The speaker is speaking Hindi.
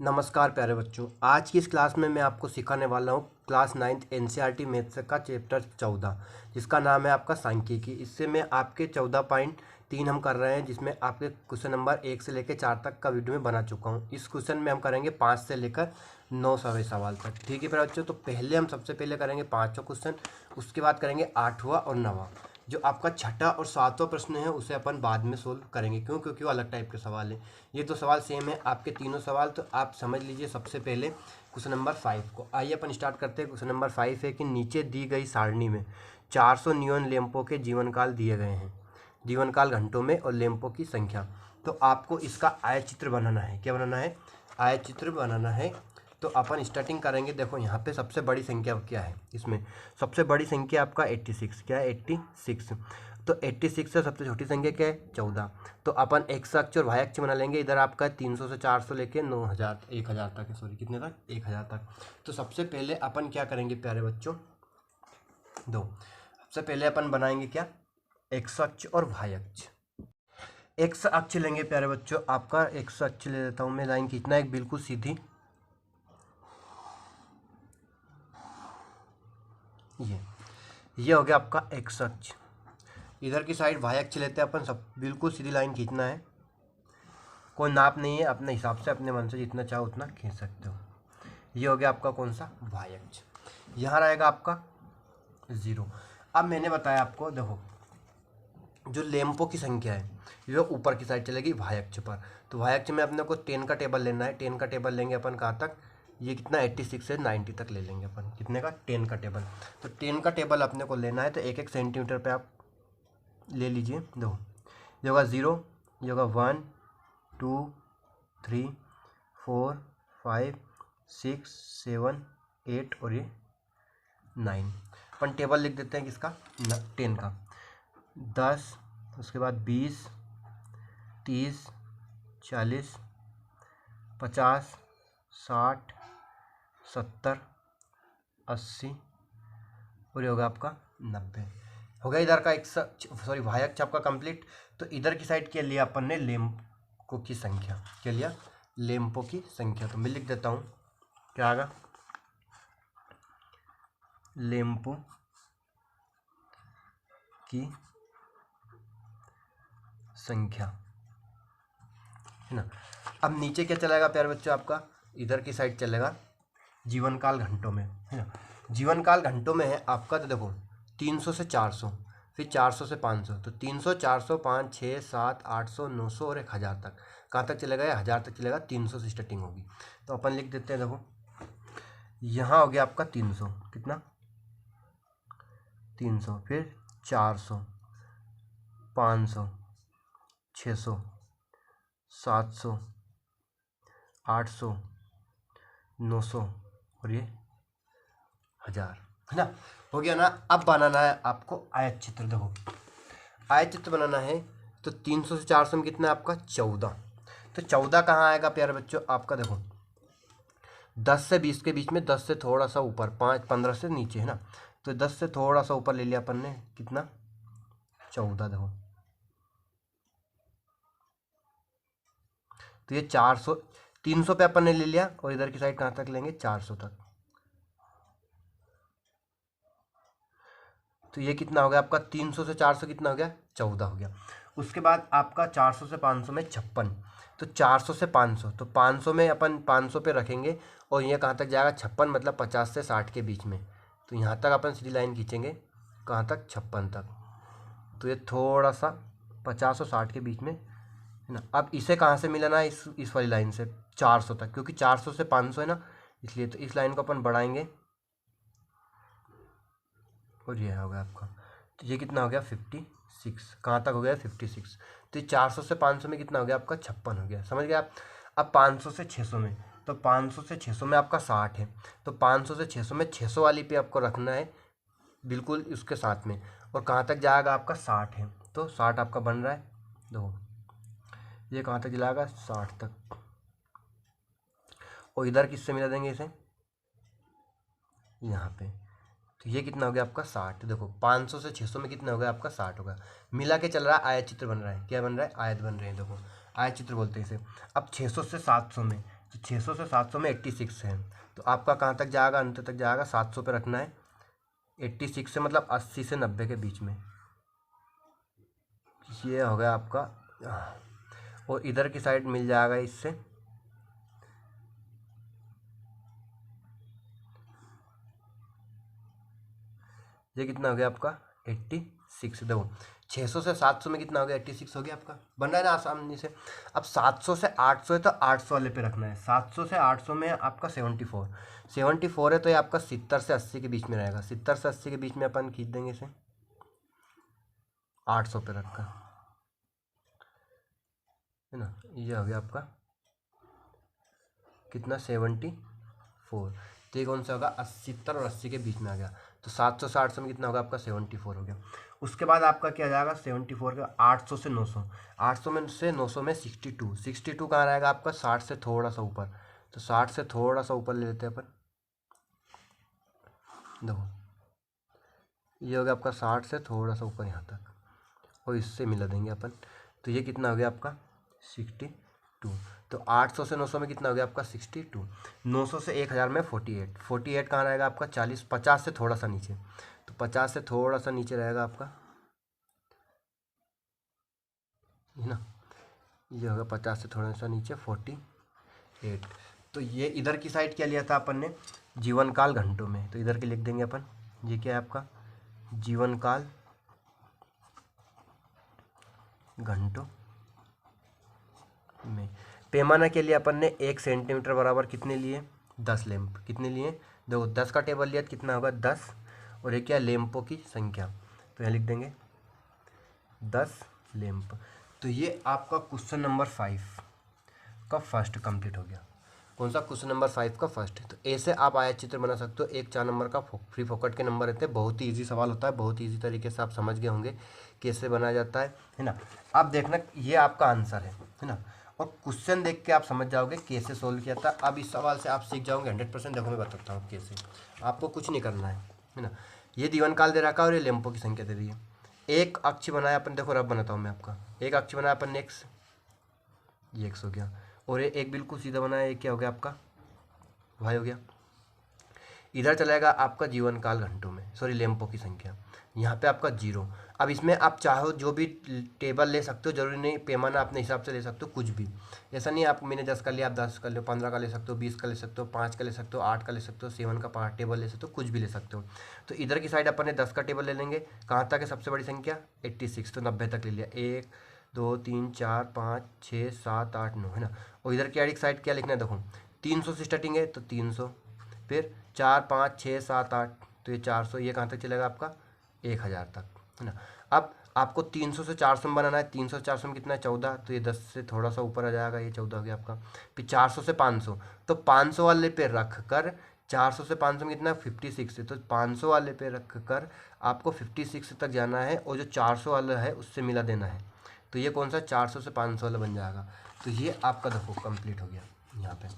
नमस्कार प्यारे बच्चों, आज की इस क्लास में मैं आपको सिखाने वाला हूँ क्लास 9th एनसीईआरटी मैथ्स का चैप्टर 14, जिसका नाम है आपका सांख्यिकी। इससे मैं आपके 14.3 हम कर रहे हैं, जिसमें आपके क्वेश्चन नंबर 1 से लेकर 4 तक का वीडियो में बना चुका हूँ। इस क्वेश्चन में हम करेंगे 5 से लेकर 9 सवाल तक। ठीक है प्यारे बच्चों, तो पहले हम सबसे पहले करेंगे 5वां क्वेश्चन, उसके बाद करेंगे 8वां और 9वां। जो आपका छठा और 7वां प्रश्न है उसे अपन बाद में सोल्व करेंगे, क्योंकि वो अलग टाइप के सवाल है। ये तो सवाल सेम है आपके तीनों सवाल, तो आप समझ लीजिए। सबसे पहले क्वेश्चन नंबर 5 को आइए अपन स्टार्ट करते हैं। क्वेश्चन नंबर 5 है कि नीचे दी गई सारणी में 400 नियॉन लैंपों के जीवनकाल दिए गए हैं, जीवनकाल घंटों में और लैंपों की संख्या। तो आपको इसका आयतचित्र बनाना है। क्या बनाना है? आयतचित्र बनाना है। तो अपन स्टार्टिंग करेंगे। देखो यहाँ पे सबसे बड़ी संख्या क्या है, इसमें सबसे बड़ी संख्या आपका 86। क्या है? 86। तो 86 से सबसे छोटी संख्या क्या है? 14। तो अपन एक्स अक्ष और वाई अक्ष बना लेंगे। इधर आपका 300 से 400 लेके 9000 1000 तक है, सॉरी कितने तक? 1000 तक। तो सबसे पहले अपन क्या करेंगे प्यारे बच्चों? सबसे पहले अपन बनाएंगे क्या? एक्स अक्ष और वाई अक्ष। एक्स अक्ष लेंगे प्यारे बच्चों, आपका एक्स अक्ष ले लेता हूँ मैं। लाइन खींचना है एक बिल्कुल सीधी, ये हो गया आपका एक्स अक्ष। इधर की साइड वाई अक्ष लेते हैं अपन। सब बिल्कुल सीधी लाइन खींचना है, कोई नाप नहीं है, अपने हिसाब से अपने मन से जितना चाहो उतना खींच सकते हो। ये हो गया आपका कौन सा? वाई अक्ष। यहाँ रहेगा आपका 0। अब मैंने बताया आपको, देखो जो लैंपों की संख्या है ये ऊपर की साइड चलेगी वाई अक्ष पर। तो वाई अक्ष में अपने को 10 का टेबल लेना है। 10 का टेबल लेंगे अपन कहाँ तक? ये कितना? 86 से 90 तक ले लेंगे अपन। कितने का? 10 का टेबल। तो 10 का टेबल अपने को लेना है, तो 1-1 सेंटीमीटर पे आप ले लीजिए। देखो ये होगा 0, ये होगा 1 2 3 4 5 6 7 8 और ये 9। अपन टेबल लिख देते हैं किसका? 10 का। 10, उसके बाद 20 30 40 50 60 70 80 और ये होगा आपका 90। हो गया इधर का वाई अक्ष आपका कंप्लीट। तो इधर की साइड क्या लिया अपन ने? लैंपों की संख्या। क्या लिया? लैंपों की संख्या। तो मैं लिख देता हूँ, क्या आएगा? लैंपों की संख्या, है ना। अब नीचे क्या चलेगा प्यारे बच्चों? आपका इधर की साइड चलेगा जीवनकाल घंटों में, है ना। जीवनकाल घंटों में है आपका, तो देखो 300 से 400, फिर 400 से 500। तो 300 400 5 6 7 800 900 और 1000 तक। कहाँ तक चलेगा? 1000 तक चलेगा। 300 से स्टार्टिंग होगी। तो अपन लिख देते हैं, देखो यहाँ हो गया आपका 300। कितना? 300, फिर 400 500 600 700 800 900 और ये 1000, है ना। हो गया ना। अब बनाना है आपको आयत चित्र। देखो आयत चित्र बनाना है, तो 300 से 400 में कितना है आपका? 14। तो 14 कहाँ आएगा प्यारे बच्चों? आपका देखो 10 से 20 के बीच में, 10 से थोड़ा सा ऊपर, 15 से नीचे, है ना। तो 10 से थोड़ा सा ऊपर ले लिया अपन ने। कितना? 14। देखो तो ये 400 300 पे अपन ने ले लिया, और इधर की साइड कहाँ तक लेंगे? 400 तक। तो ये कितना हो गया आपका? 300 से 400 कितना हो गया? 14 हो गया। उसके बाद आपका 400 से 500 में 56। तो 400 से 500, तो 500 में अपन 500 पे रखेंगे, और ये कहाँ तक जाएगा? 56, मतलब 50 से 60 के बीच में। तो यहाँ तक अपन सीधी लाइन खींचेंगे। कहाँ तक? 56 तक। तो ये थोड़ा सा 50 और 60 के बीच में, है ना। अब इसे कहाँ से मिलाना है? इस वाली लाइन से 400 तक, क्योंकि 400 से 500 है ना, इसलिए। तो इस लाइन को अपन बढ़ाएंगे, और ये हो गया आपका। तो ये कितना हो गया? 56। कहाँ तक हो गया? 56। तो ये 400 से 500 में कितना हो गया आपका? 56 हो गया। समझ गया आप? अब 500 से 600 में, तो 500 से 600 में आपका 60 है। तो 500 से 600 में 600 वाली पे आपको रखना है, बिल्कुल उसके साथ में। और कहाँ तक जाएगा आपका? 60 है, तो 60 आपका बन रहा है। देखो ये कहाँ तक जाएगा? 60 तक। और इधर किससे मिला देंगे इसे? यहाँ पे। तो ये कितना हो गया आपका? 60। देखो 500 से 600 में कितना हो गया आपका? 60 होगा। मिला के चल रहा है, आयत चित्र बन रहा है। क्या बन रहा है? आयत बन रहे हैं। देखो आयत चित्र बोलते हैं इसे। अब 600 से 700 में, तो 600 से 700 में 86 है, तो आपका कहाँ तक जाएगा, अंत तक जाएगा, 700 पे रखना है। 86 से मतलब 80 से 90 के बीच में, ये हो गया आपका। और इधर की साइड मिल जाएगा इससे, ये कितना हो गया आपका 86। देखो 600 से 700 में कितना हो गया, 86 हो गया आपका, बन रहा है ना आसानी से। अब 700 से 800 है तो 800 वाले पे रखना है। 700 से 800 में आपका 74 है, तो ये आपका 70 से 80 के बीच में रहेगा। 70 से 80 के बीच में अपन खींच देंगे इसे, 800 पे रखा है ना। ये हो गया आपका कितना 74, तो ये कौन सा होगा 70 और 80 के बीच में आ गया। तो 700 से 800 में कितना होगा आपका 74 हो गया। उसके बाद आपका क्या जाएगा 74 का 800 से 900, 800 में से 900 में 62 कहाँ रहेगा आपका 60 से थोड़ा सा ऊपर, तो 60 से थोड़ा सा ऊपर ले लेते हैं अपन। देखो ये हो गया आपका 60 से थोड़ा सा ऊपर यहाँ तक, और इससे मिला देंगे अपन, तो ये कितना हो गया आपका 62। तो 800 से 900 में कितना हो गया आपका 62। 900 से 1000 में 48 कहाँ रहेगा आपका 40, 50 से थोड़ा सा नीचे, तो 50 से थोड़ा सा नीचे रहेगा आपका, है ना। ये होगा 50 से थोड़ा सा नीचे 48। तो ये इधर की साइड क्या लिया था अपन ने, जीवन काल घंटों में, तो इधर के लिख देंगे अपन। ये क्या है आपका जीवन काल घंटों में। पैमाना के लिए अपन ने 1 सेंटीमीटर बराबर कितने लिए 10 लैंप, कितने लिए देखो 10 का टेबल लिया तो कितना होगा 10, और ये क्या लैंपों की संख्या, तो यहाँ लिख देंगे 10 लैंप। तो ये आपका क्वेश्चन नंबर 5 का फर्स्ट कंप्लीट हो गया। कौन सा क्वेश्चन नंबर 5 का फर्स्ट। तो ऐसे आप आयत चित्र बना सकते हो। 1 4 नंबर का फ्री फोकट के नंबर रहते हैं, बहुत ही ईजी सवाल होता है, बहुत ही ईजी तरीके से आप समझ गए होंगे कैसे बनाया जाता है ना। अब देखना ये आपका आंसर है ना, और क्वेश्चन देख के आप समझ जाओगे कैसे सोल्व किया था। अब इस सवाल से आप सीख जाओगे 100%। देखो मैं बताता हूँ कैसे, आपको कुछ नहीं करना है ना। ये जीवन काल दे रखा है और ये लैंपों की संख्या दे रही है। एक अक्ष बनाया अपन, देखो रब बनाता हूँ मैं आपका, एक अक्ष बनाया अपन एक्स, ये एक्स हो गया, और ये एक बिल्कुल सीधा बनाया, ये क्या हो गया आपका वाई हो गया। इधर चलेगा आपका जीवन काल घंटों में, सॉरी लैंपों की संख्या, यहाँ पे आपका 0। अब इसमें आप चाहो जो भी टेबल ले सकते हो, जरूरी नहीं पैमाना अपने हिसाब से ले सकते हो कुछ भी, ऐसा नहीं आप मैंने 10 का लिया आप 10 का लो, 15 का ले सकते हो, 20 का ले सकते हो, 5 का ले सकते हो, 8 का ले सकते हो, 7 का पार्ट टेबल ले सकते हो, कुछ भी ले सकते हो। तो इधर की साइड अपन ने 10 का टेबल ले लेंगे, कहाँ तक है सबसे बड़ी संख्या 86, तो 90 तक ले लिया, 1 2 3 4 5 6 7 8 9 है ना। और इधर की साइड क्या लिखना है देखो 300 से स्टार्टिंग है तो 300, फिर 4 5 6 7 8, तो ये 400, ये कहाँ तक चलेगा आपका 1000 तक है ना। अब आपको 300 से 400 में बनाना है, 300 से 400 में कितना है 14, तो ये 10 से थोड़ा सा ऊपर आ जाएगा, ये 14 हो गया आपका। फिर 400 से 500, तो 500 वाले पे रख कर 400 से 500 में कितना 56 है, तो 500 वाले पे रख कर आपको 56 तक जाना है, और जो 400 वाला है उससे मिला देना है, तो ये कौन सा 400 से 500 वाला बन जाएगा। तो ये आपका देखो कंप्लीट हो गया यहाँ पे।